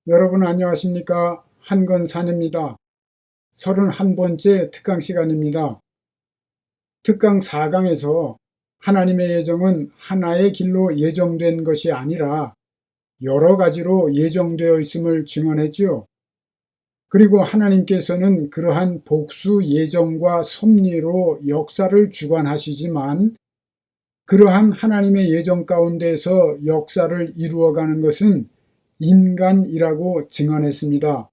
여러분 안녕하십니까? 한건산입니다. 31번째 특강 시간입니다. 특강 4강에서 하나님의 예정은 하나의 길로 예정된 것이 아니라 여러 가지로 예정되어 있음을 증언했지요. 그리고 하나님께서는 그러한 복수 예정과 섭리로 역사를 주관하시지만 그러한 하나님의 예정 가운데서 역사를 이루어가는 것은 인간이라고 증언했습니다.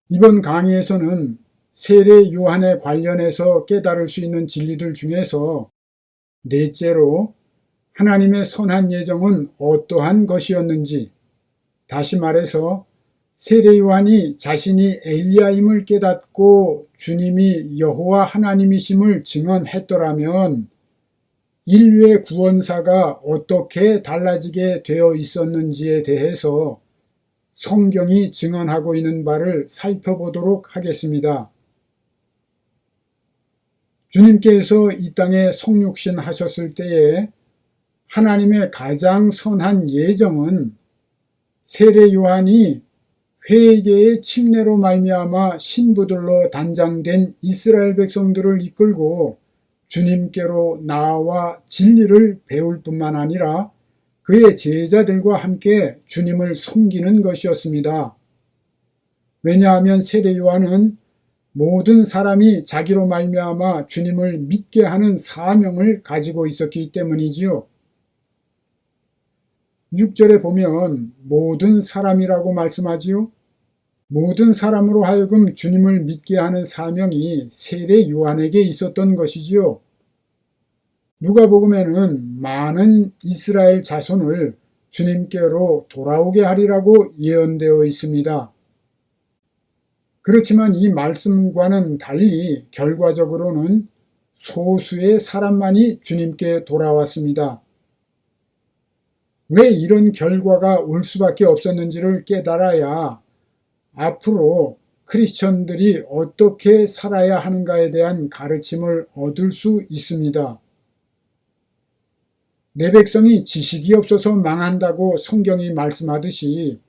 이번 강의에서는 세례 요한에 관련해서 깨달을 수 있는 진리들 중에서 넷째로 하나님의 선한 예정은 어떠한 것이었는지, 다시 말해서 세례 요한이 자신이 엘리야임을 깨닫고 주님이 여호와 하나님이심을 증언했더라면 인류의 구원사가 어떻게 달라지게 되어 있었는지에 대해서 성경이 증언하고 있는 바를 살펴보도록 하겠습니다. 주님께서 이 땅에 성육신 하셨을 때에 하나님의 가장 선한 예정은 세례 요한이 회개의 침례로 말미암아 신부들로 단장된 이스라엘 백성들을 이끌고 주님께로 나아와 진리를 배울 뿐만 아니라 그의 제자들과 함께 주님을 섬기는 것이었습니다. 왜냐하면 세례 요한은 모든 사람이 자기로 말미암아 주님을 믿게 하는 사명을 가지고 있었기 때문이지요. 6절에 보면 모든 사람이라고 말씀하지요. 모든 사람으로 하여금 주님을 믿게 하는 사명이 세례 요한에게 있었던 것이지요. 누가복음에는 많은 이스라엘 자손을 주님께로 돌아오게 하리라고 예언되어 있습니다. 그렇지만 이 말씀과는 달리 결과적으로는 소수의 사람만이 주님께 돌아왔습니다. 왜 이런 결과가 올 수밖에 없었는지를 깨달아야 앞으로 크리스천들이 어떻게 살아야 하는가에 대한 가르침을 얻을 수 있습니다. 내 백성이 지식이 없어서 망한다고 성경이 말씀하듯이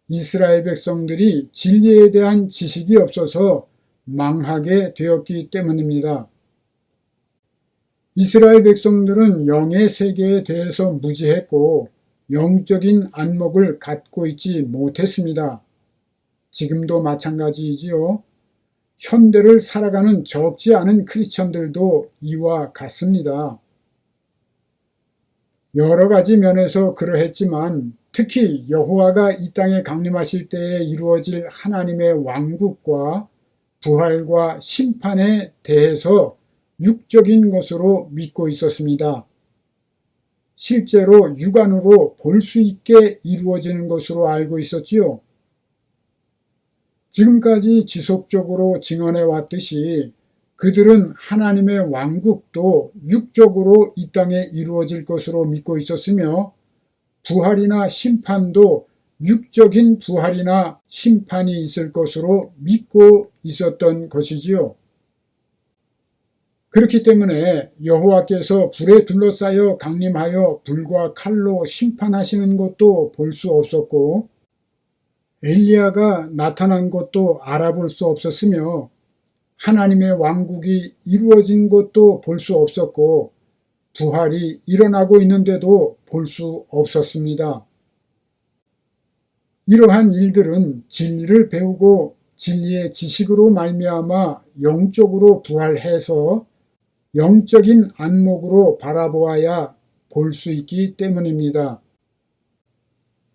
이스라엘 백성들이 진리에 대한 지식이 없어서 망하게 되었기 때문입니다. 이스라엘 백성들은 영의 세계에 대해서 무지했고 영적인 안목을 갖고 있지 못했습니다. 지금도 마찬가지이지요. 현대를 살아가는 적지 않은 크리스천들도 이와 같습니다. 여러 가지 면에서 그러했지만 특히 여호와가 이 땅에 강림하실 때에 이루어질 하나님의 왕국과 부활과 심판에 대해서 육적인 것으로 믿고 있었습니다. 실제로 육안으로 볼 수 있게 이루어지는 것으로 알고 있었지요. 지금까지 지속적으로 증언해 왔듯이 그들은 하나님의 왕국도 육적으로 이 땅에 이루어질 것으로 믿고 있었으며 부활이나 심판도 육적인 부활이나 심판이 있을 것으로 믿고 있었던 것이지요. 그렇기 때문에 여호와께서 불에 둘러싸여 강림하여 불과 칼로 심판하시는 것도 볼 수 없었고 엘리야가 나타난 것도 알아볼 수 없었으며 하나님의 왕국이 이루어진 것도 볼 수 없었고 부활이 일어나고 있는데도 볼 수 없었습니다. 이러한 일들은 진리를 배우고 진리의 지식으로 말미암아 영적으로 부활해서 영적인 안목으로 바라보아야 볼 수 있기 때문입니다.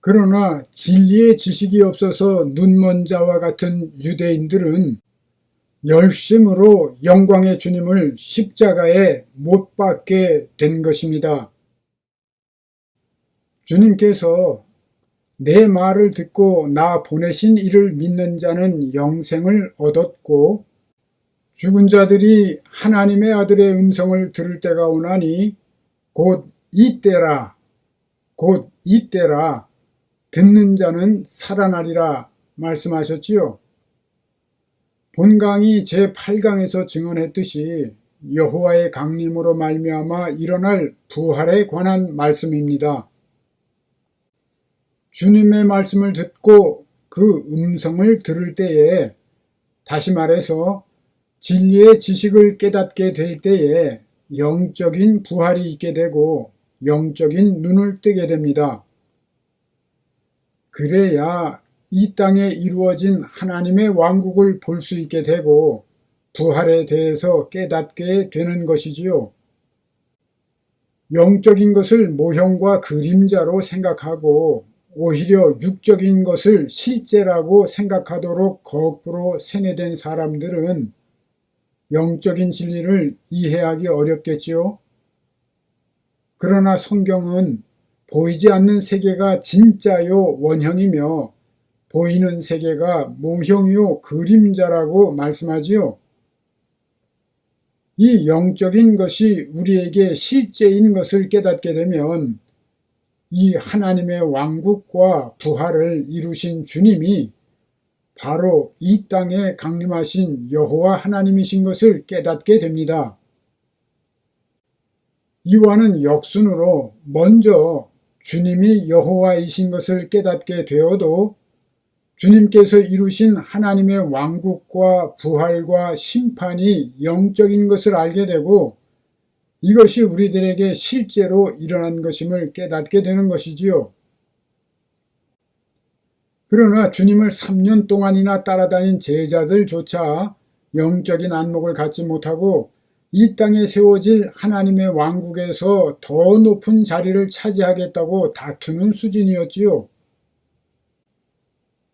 그러나 진리의 지식이 없어서 눈먼 자와 같은 유대인들은 열심으로 영광의 주님을 십자가에 못 박게 된 것입니다. 주님께서 내 말을 듣고 나 보내신 이를 믿는 자는 영생을 얻었고 죽은 자들이 하나님의 아들의 음성을 들을 때가 오나니 곧 이때라 듣는 자는 살아나리라 말씀하셨지요. 본 강의 제8강에서 증언했듯이 여호와의 강림으로 말미암아 일어날 부활에 관한 말씀입니다. 주님의 말씀을 듣고 그 음성을 들을 때에, 다시 말해서 진리의 지식을 깨닫게 될 때에 영적인 부활이 있게 되고 영적인 눈을 뜨게 됩니다. 그래야 이 땅에 이루어진 하나님의 왕국을 볼 수 있게 되고 부활에 대해서 깨닫게 되는 것이지요. 영적인 것을 모형과 그림자로 생각하고 오히려 육적인 것을 실제라고 생각하도록 거꾸로 세뇌된 사람들은 영적인 진리를 이해하기 어렵겠지요. 그러나 성경은 보이지 않는 세계가 진짜요 원형이며 보이는 세계가 모형이요 그림자라고 말씀하지요. 이 영적인 것이 우리에게 실제인 것을 깨닫게 되면 이 하나님의 왕국과 부활을 이루신 주님이 바로 이 땅에 강림하신 여호와 하나님이신 것을 깨닫게 됩니다. 이와는 역순으로 먼저 주님이 여호와이신 것을 깨닫게 되어도 주님께서 이루신 하나님의 왕국과 부활과 심판이 영적인 것을 알게 되고 이것이 우리들에게 실제로 일어난 것임을 깨닫게 되는 것이지요. 그러나 주님을 3년 동안이나 따라다닌 제자들조차 영적인 안목을 갖지 못하고 이 땅에 세워질 하나님의 왕국에서 더 높은 자리를 차지하겠다고 다투는 수준이었지요.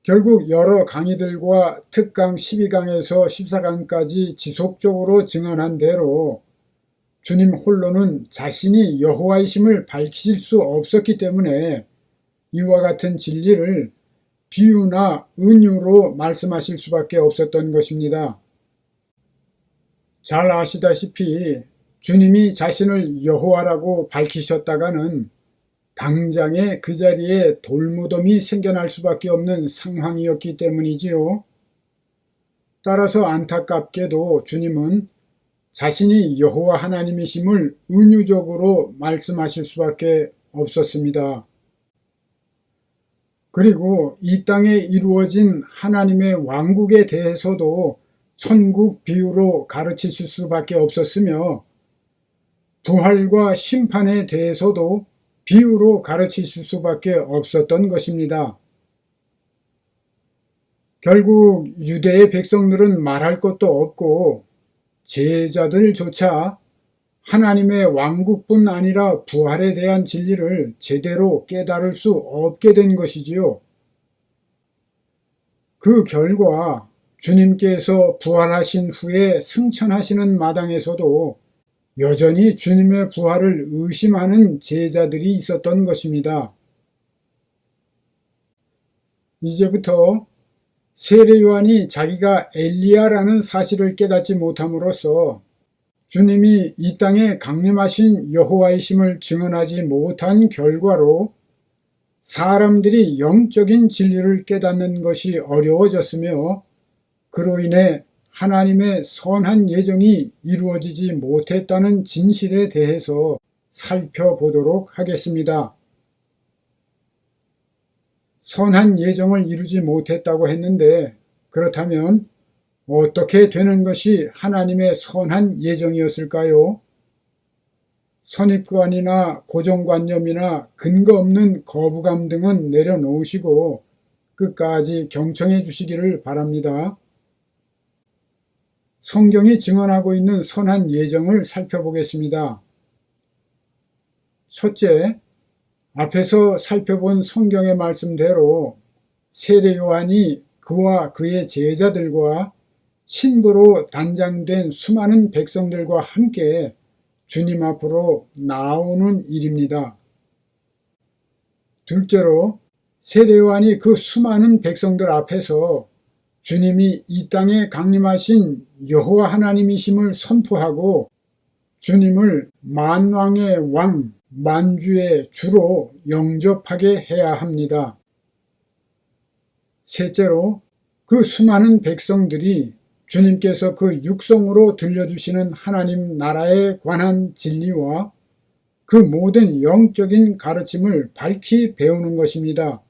결국 여러 강의들과 특강 12강에서 14강까지 지속적으로 증언한 대로 주님 홀로는 자신이 여호와이심을 밝히실 수 없었기 때문에 이와 같은 진리를 비유나 은유로 말씀하실 수밖에 없었던 것입니다. 잘 아시다시피 주님이 자신을 여호와라고 밝히셨다가는 당장에 그 자리에 돌무덤이 생겨날 수밖에 없는 상황이었기 때문이지요. 따라서 안타깝게도 주님은 자신이 여호와 하나님이심을 은유적으로 말씀하실 수밖에 없었습니다. 그리고 이 땅에 이루어진 하나님의 왕국에 대해서도 천국 비유로 가르치실 수밖에 없었으며 부활과 심판에 대해서도 비유로 가르치실 수밖에 없었던 것입니다. 결국 유대의 백성들은 말할 것도 없고 제자들조차 하나님의 왕국뿐 아니라 부활에 대한 진리를 제대로 깨달을 수 없게 된 것이지요. 그 결과 주님께서 부활하신 후에 승천하시는 마당에서도 여전히 주님의 부활을 의심하는 제자들이 있었던 것입니다. 이제부터 세례 요한이 자기가 엘리야라는 사실을 깨닫지 못함으로써 주님이 이 땅에 강림하신 여호와이심을 증언하지 못한 결과로 사람들이 영적인 진리를 깨닫는 것이 어려워졌으며 그로 인해 하나님의 선한 예정이 이루어지지 못했다는 진실에 대해서 살펴보도록 하겠습니다. 선한 예정을 이루지 못했다고 했는데 그렇다면 어떻게 되는 것이 하나님의 선한 예정이었을까요? 선입관이나 고정관념이나 근거 없는 거부감 등은 내려놓으시고 끝까지 경청해 주시기를 바랍니다. 성경이 증언하고 있는 선한 예정을 살펴보겠습니다. 첫째, 앞에서 살펴본 성경의 말씀대로 세례 요한이 그와 그의 제자들과 신부로 단장된 수많은 백성들과 함께 주님 앞으로 나오는 일입니다. 둘째로 세례 요한이 그 수많은 백성들 앞에서 주님이 이 땅에 강림하신 여호와 하나님이심을 선포하고 주님을 만왕의 왕, 만주의 주로 영접하게 해야 합니다. 셋째로 그 수많은 백성들이 주님께서 그 육성으로 들려주시는 하나님 나라에 관한 진리와 그 모든 영적인 가르침을 밝히 배우는 것입니다.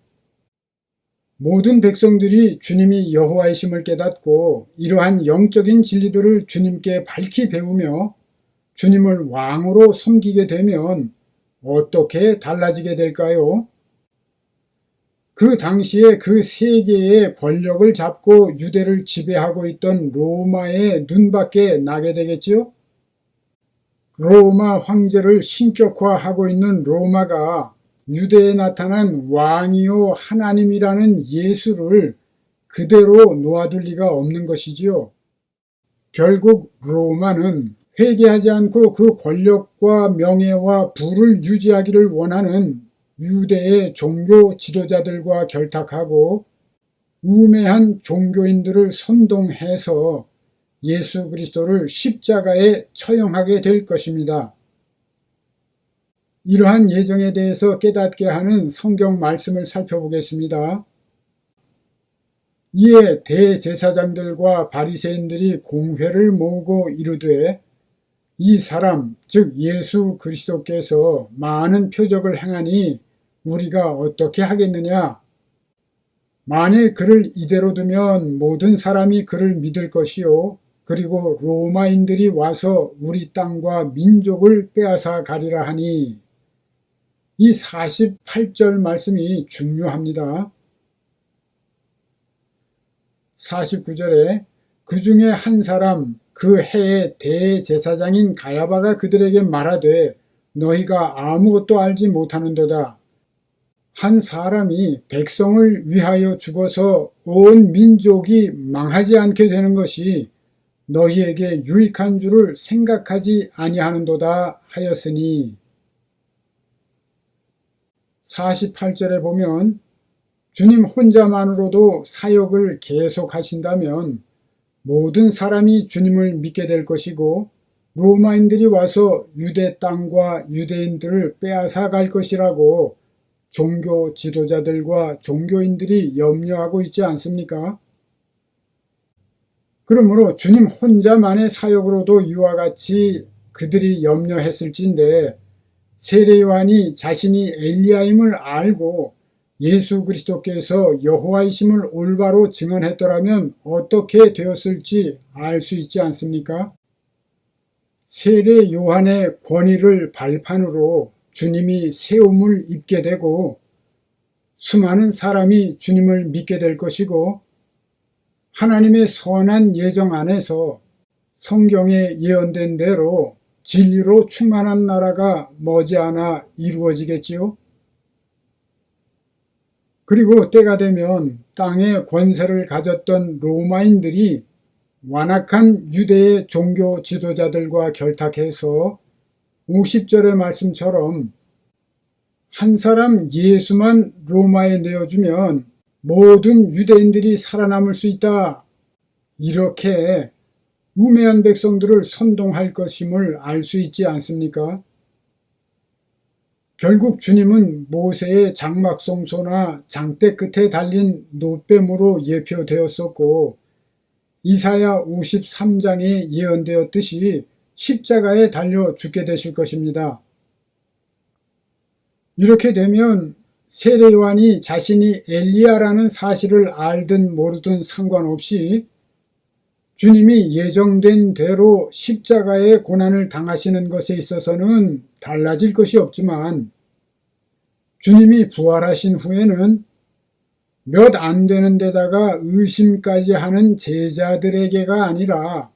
모든 백성들이 주님이 여호와이심을 깨닫고 이러한 영적인 진리들을 주님께 밝히 배우며 주님을 왕으로 섬기게 되면 어떻게 달라지게 될까요? 그 당시에 그 세계의 권력을 잡고 유대를 지배하고 있던 로마의 눈밖에 나게 되겠지요? 로마 황제를 신격화하고 있는 로마가 유대에 나타난 왕이요 하나님이라는 예수를 그대로 놓아둘 리가 없는 것이지요. 결국 로마는 회개하지 않고 그 권력과 명예와 부를 유지하기를 원하는 유대의 종교 지도자들과 결탁하고 우매한 종교인들을 선동해서 예수 그리스도를 십자가에 처형하게 될 것입니다. 이러한 예정에 대해서 깨닫게 하는 성경 말씀을 살펴보겠습니다. 이에 대제사장들과 바리새인들이 공회를 모으고 이르되 이 사람 즉 예수 그리스도께서 많은 표적을 행하니 우리가 어떻게 하겠느냐? 만일 그를 이대로 두면 모든 사람이 그를 믿을 것이요 그리고 로마인들이 와서 우리 땅과 민족을 빼앗아 가리라 하니 이 48절 말씀이 중요합니다. 49절에 그 중에 한 사람 그 해의 대제사장인 가야바가 그들에게 말하되 너희가 아무것도 알지 못하는도다. 한 사람이 백성을 위하여 죽어서 온 민족이 망하지 않게 되는 것이 너희에게 유익한 줄을 생각하지 아니하는도다 하였으니 48절에 보면 주님 혼자만으로도 사역을 계속하신다면 모든 사람이 주님을 믿게 될 것이고 로마인들이 와서 유대 땅과 유대인들을 빼앗아 갈 것이라고 종교 지도자들과 종교인들이 염려하고 있지 않습니까? 그러므로 주님 혼자만의 사역으로도 이와 같이 그들이 염려했을진데 세례 요한이 자신이 엘리야임을 알고 예수 그리스도께서 여호와이심을 올바로 증언했더라면 어떻게 되었을지 알 수 있지 않습니까? 세례 요한의 권위를 발판으로 주님이 세움을 입게 되고 수많은 사람이 주님을 믿게 될 것이고 하나님의 선한 예정 안에서 성경에 예언된 대로 진리로 충만한 나라가 머지않아 이루어지겠지요. 그리고 때가 되면 땅의 권세를 가졌던 로마인들이 완악한 유대의 종교 지도자들과 결탁해서 50절의 말씀처럼 한 사람 예수만 로마에 내어주면 모든 유대인들이 살아남을 수 있다. 이렇게 우매한 백성들을 선동할 것임을 알 수 있지 않습니까? 결국 주님은 모세의 장막성소나 장대 끝에 달린 노뱀으로 예표되었었고 이사야 53장에 예언되었듯이 십자가에 달려 죽게 되실 것입니다. 이렇게 되면 세례 요한이 자신이 엘리야라는 사실을 알든 모르든 상관없이 주님이 예정된 대로 십자가의 고난을 당하시는 것에 있어서는 달라질 것이 없지만 주님이 부활하신 후에는 몇 안 되는 데다가 의심까지 하는 제자들에게가 아니라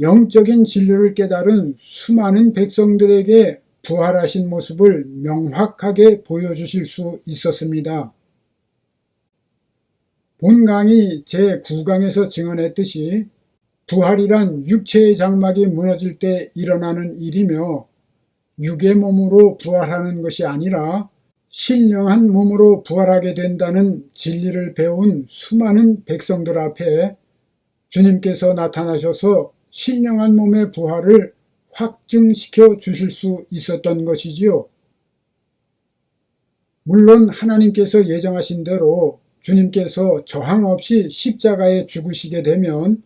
영적인 진리를 깨달은 수많은 백성들에게 부활하신 모습을 명확하게 보여주실 수 있었습니다. 본 강의 제9강에서 증언했듯이 부활이란 육체의 장막이 무너질 때 일어나는 일이며 육의 몸으로 부활하는 것이 아니라 신령한 몸으로 부활하게 된다는 진리를 배운 수많은 백성들 앞에 주님께서 나타나셔서 신령한 몸의 부활을 확증시켜 주실 수 있었던 것이지요. 물론 하나님께서 예정하신 대로 주님께서 저항 없이 십자가에 죽으시게 되면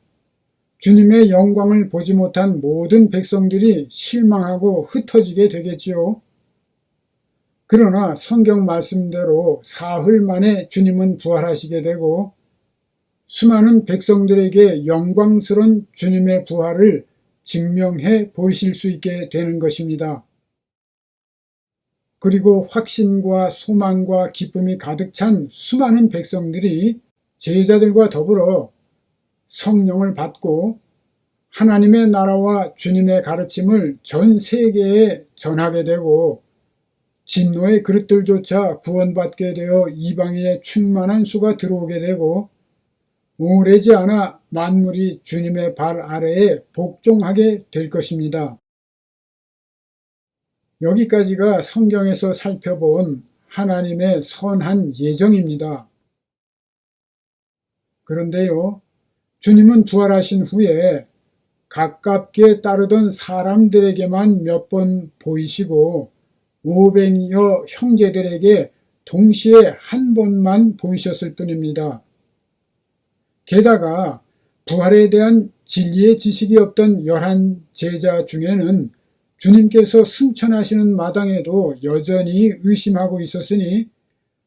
주님의 영광을 보지 못한 모든 백성들이 실망하고 흩어지게 되겠지요. 그러나 성경 말씀대로 사흘 만에 주님은 부활하시게 되고 수많은 백성들에게 영광스러운 주님의 부활을 증명해 보이실 수 있게 되는 것입니다. 그리고 확신과 소망과 기쁨이 가득 찬 수많은 백성들이 제자들과 더불어 성령을 받고 하나님의 나라와 주님의 가르침을 전 세계에 전하게 되고 진노의 그릇들조차 구원받게 되어 이방인의 충만한 수가 들어오게 되고 오래지 않아 만물이 주님의 발 아래에 복종하게 될 것입니다. 여기까지가 성경에서 살펴본 하나님의 선한 예정입니다. 그런데요, 주님은 부활하신 후에 가깝게 따르던 사람들에게만 몇 번 보이시고 500여 형제들에게 동시에 한 번만 보이셨을 뿐입니다. 게다가 부활에 대한 진리의 지식이 없던 11제자 중에는 주님께서 승천하시는 마당에도 여전히 의심하고 있었으니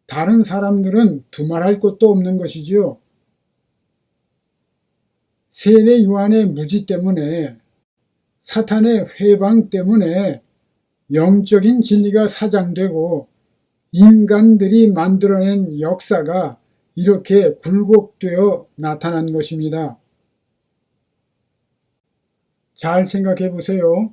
다른 사람들은 두말할 것도 없는 것이지요. 세례 요한의 무지 때문에 사탄의 회방 때문에 영적인 진리가 사장되고 인간들이 만들어낸 역사가 이렇게 굴곡되어 나타난 것입니다. 잘 생각해 보세요.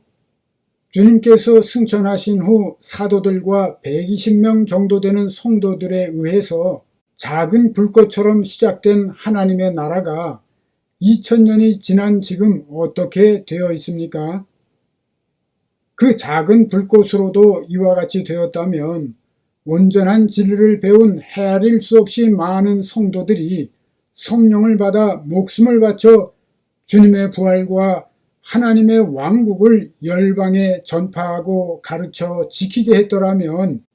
주님께서 승천하신 후 사도들과 120명 정도 되는 성도들에 의해서 작은 불꽃처럼 시작된 하나님의 나라가 2000년이 지난 지금 어떻게 되어 있습니까? 그 작은 불꽃으로도 이와 같이 되었다면 온전한 진리를 배운 헤아릴 수 없이 많은 성도들이 성령을 받아 목숨을 바쳐 주님의 부활과 하나님의 왕국을 열방에 전파하고 가르쳐 지키게 했더라면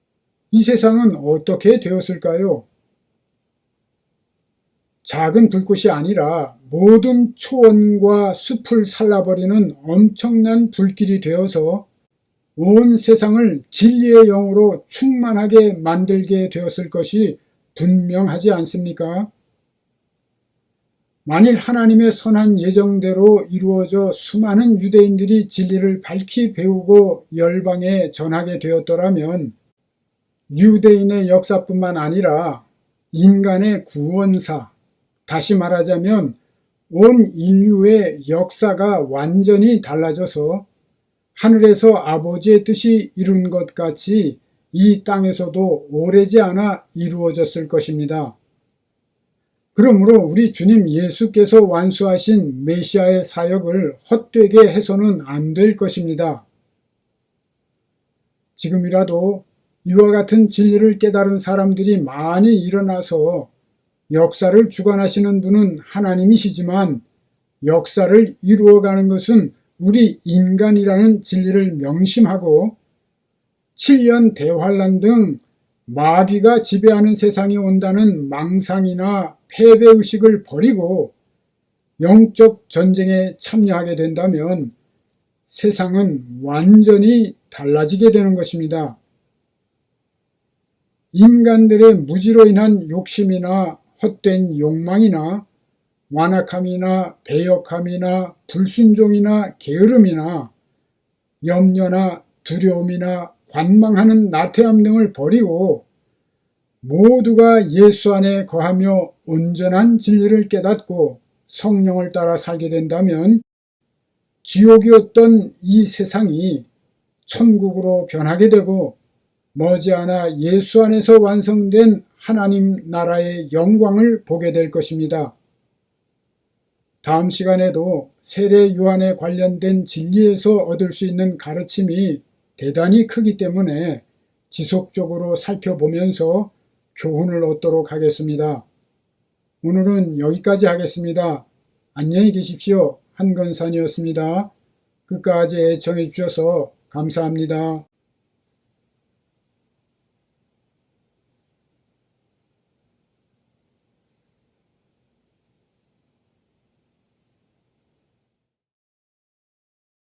이 세상은 어떻게 되었을까요? 작은 불꽃이 아니라 모든 초원과 숲을 살라버리는 엄청난 불길이 되어서 온 세상을 진리의 영으로 충만하게 만들게 되었을 것이 분명하지 않습니까? 만일 하나님의 선한 예정대로 이루어져 수많은 유대인들이 진리를 밝히 배우고 열방에 전하게 되었더라면 유대인의 역사뿐만 아니라 인간의 구원사, 다시 말하자면 온 인류의 역사가 완전히 달라져서 하늘에서 아버지의 뜻이 이룬 것 같이 이 땅에서도 오래지 않아 이루어졌을 것입니다. 그러므로 우리 주님 예수께서 완수하신 메시아의 사역을 헛되게 해서는 안 될 것입니다. 지금이라도 이와 같은 진리를 깨달은 사람들이 많이 일어나서 역사를 주관하시는 분은 하나님이시지만 역사를 이루어가는 것은 우리 인간이라는 진리를 명심하고 7년 대환란 등 마귀가 지배하는 세상이 온다는 망상이나 패배의식을 버리고 영적 전쟁에 참여하게 된다면 세상은 완전히 달라지게 되는 것입니다. 인간들의 무지로 인한 욕심이나 헛된 욕망이나 완악함이나 배역함이나 불순종이나 게으름이나 염려나 두려움이나 관망하는 나태함 등을 버리고 모두가 예수 안에 거하며 온전한 진리를 깨닫고 성령을 따라 살게 된다면 지옥이었던 이 세상이 천국으로 변하게 되고 머지않아 예수 안에서 완성된 하나님 나라의 영광을 보게 될 것입니다. 다음 시간에도 세례 요한에 관련된 진리에서 얻을 수 있는 가르침이 대단히 크기 때문에 지속적으로 살펴보면서 교훈을 얻도록 하겠습니다. 오늘은 여기까지 하겠습니다. 안녕히 계십시오. 한건산이었습니다. 끝까지 애청해 주셔서 감사합니다.